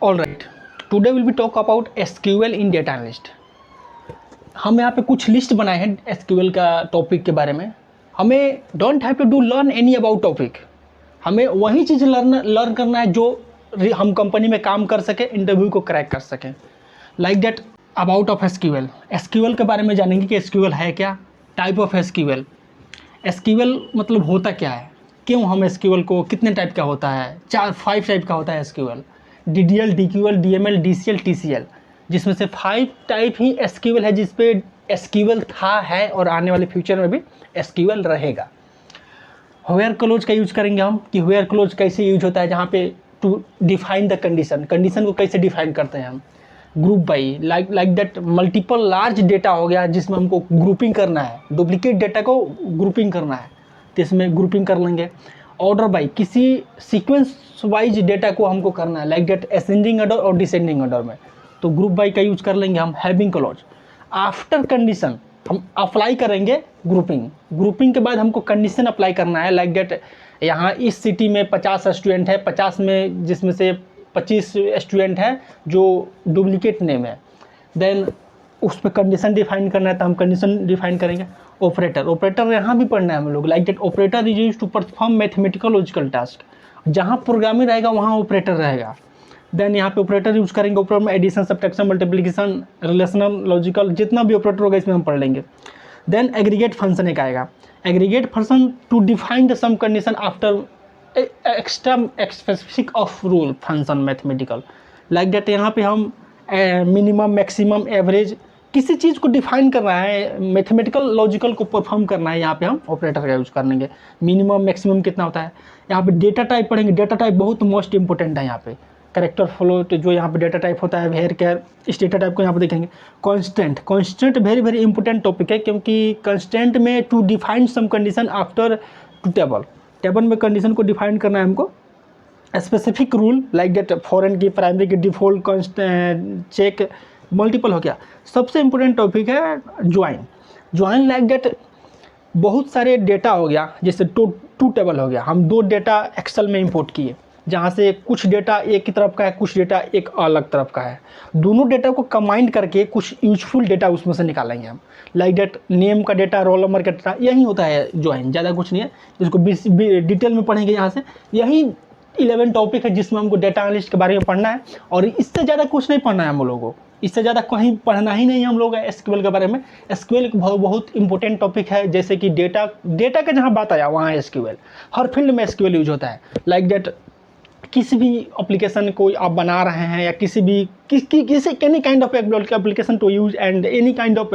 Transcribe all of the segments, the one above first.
All right, today will be talk about SQL in data analyst. हम यहाँ पे कुछ लिस्ट बनाए हैं एसक्यूएल का टॉपिक के बारे में। हमें don't have to do learn any about topic, हमें वही चीज़ लर्न करना है जो हम कंपनी में काम कर सकें, इंटरव्यू को क्रैक कर सकें। Like that about of SQL, SQL के बारे में जानेंगे कि एसक्यूएल है क्या, टाइप ऑफ एसक्यूएल, एसक्यूएल मतलब होता क्या है, क्यों हम एसक्यूएल को, कितने टाइप का होता है, 5 टाइप का होता है SQL, DDL, DQL, DML, DCL, TCL, जिसमें से 5 टाइप ही एसक्यूएल है जिसपे एसक्यूएल था, है और आने वाले फ्यूचर में भी एसक्यूएल रहेगा। वेयर क्लोज का यूज करेंगे हम कि वेयर क्लोज कैसे यूज होता है, जहाँ पे to define the condition, condition को कैसे डिफाइन करते हैं हम। Group by, like that multiple large data हो गया जिसमें हमको ग्रुपिंग करना है, डुप्लीकेट डेटा को ग्रुपिंग करना है तो इसमें ग्रुपिंग कर लेंगे। ऑर्डर बाई, किसी सीक्वेंस वाइज डेटा को हमको करना है, लाइक दैट असेंडिंग ऑर्डर और डिसेंडिंग ऑर्डर में, तो ग्रुप बाई का यूज कर लेंगे हम। हैविंग क्लॉज, आफ्टर कंडीशन हम अप्लाई करेंगे ग्रुपिंग, ग्रुपिंग के बाद हमको कंडीशन अप्लाई करना है, लाइक दैट यहाँ इस सिटी में 50 स्टूडेंट है, 50 में जिसमें से 25 स्टूडेंट है जो डुप्लीकेट नेम है, देन उस पर कंडीशन डिफाइन करना है तो हम कंडीशन डिफाइन करेंगे। ऑपरेटर, ऑपरेटर यहाँ भी पढ़ना है हम लोग, like that operator is use to perform mathematical logical task, जहाँ प्रोग्रामिंग रहेगा वहाँ ऑपरेटर रहेगा। देन यहाँ पे ऑपरेटर यूज करेंगे, ऑपरेटर में addition, subtraction, multiplication, relational, logical, जितना भी ऑपरेटर होगा इसमें हम पढ़ लेंगे। देन एग्रीगेट फंक्शन एक आएगा, aggregate function to define the some condition after extra specific of rule function mathematical, like that यहाँ पे हम मिनिमम, मैक्सिमम, एवरेज, किसी चीज़ को डिफाइन करना है, मैथमेटिकल लॉजिकल को परफॉर्म करना है, यहाँ पे हम ऑपरेटर का यूज कर लेंगे। मिनिमम मैक्सिमम कितना होता है, यहाँ पे डेटा टाइप पढ़ेंगे, डेटा टाइप बहुत मोस्ट इंपॉर्टेंट है यहाँ पे। कैरेक्टर फ्लोट जो यहाँ पे डेटा टाइप होता है, वेयर केयर, इस डेटा टाइप को यहाँ पे देखेंगे। Constant, constant very very important topic है क्योंकि कॉन्स्टेंट में to define some condition after to table, table में कंडीशन को डिफाइन करना है हमको। Specific rule like that foreign key, primary key, default, constant, check, multiple हो गया। सबसे इंपॉर्टेंट टॉपिक है ज्वाइन, ज्वाइन लाइक दैट बहुत सारे डेटा हो गया, जैसे टू टेबल हो गया, हम 2 डेटा एक्सेल में इंपोर्ट किए जहाँ से कुछ डेटा एक की तरफ का है, कुछ डेटा एक अलग तरफ का है, दोनों डेटा को कंबाइन करके कुछ यूजफुल डेटा उसमें से निकालेंगे हम, लाइक डेट नेम का डेटा, रोल नंबर का डेटा, यही होता है ज्वाइन, ज़्यादा कुछ नहीं है। इसको डिटेल में पढ़ेंगे यहाँ से, यही 11 टॉपिक है जिसमें हमको डेटा एनालिस्ट के बारे में पढ़ना है और इससे ज़्यादा कुछ नहीं पढ़ना है हम लोगों को, इससे ज़्यादा कहीं पढ़ना ही नहीं है हम लोग एसक्यूएल के बारे में। एसक्यूएल एक बहुत इंपॉर्टेंट टॉपिक है, जैसे कि डेटा का जहाँ बात आया वहाँ एसक्यूएल, हर फील्ड में एसक्यूएल यूज होता है। लाइक दैट किसी भी एप्लीकेशन को आप बना रहे हैं या किसी भी किसी any kind of application to use and any kind of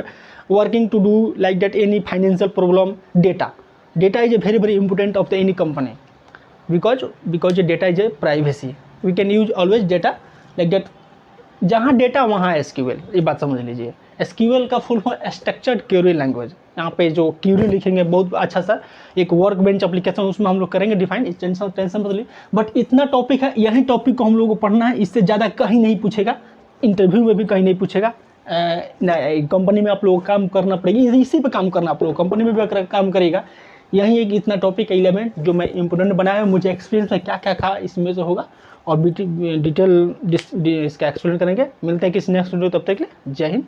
working to do, like that any financial problem, data is a very very important of the any company because data is a privacy, we can use always data like that, जहाँ data वहाँ SQL, ये बात समझ लीजिए। SQL का full form structured query language, यहाँ पे जो क्वेरी लिखेंगे बहुत अच्छा सा एक वर्क बेंच एप्लीकेशन, उसमें हम लोग करेंगे डिफाइन, टेंशन मत लीजिए। बट इतना टॉपिक है, यही टॉपिक को हम लोग को पढ़ना है, इससे ज़्यादा कहीं नहीं पूछेगा, इंटरव्यू में भी कहीं नहीं पूछेगा। कंपनी में आप लोगों को काम करना पड़ेगा, इसी पे काम करना आप लोग कंपनी में भी काम करेगा। यही एक इतना टॉपिक है 11 जो मैं इंपॉर्टेंट बनाया है, मुझे एक्सपीरियंस है क्या क्या था इसमें से होगा और डिटेल इसका एक्सप्लेन करेंगे। मिलते हैं किसी नेक्स्ट वीडियो, तब तक के लिए जय हिंद।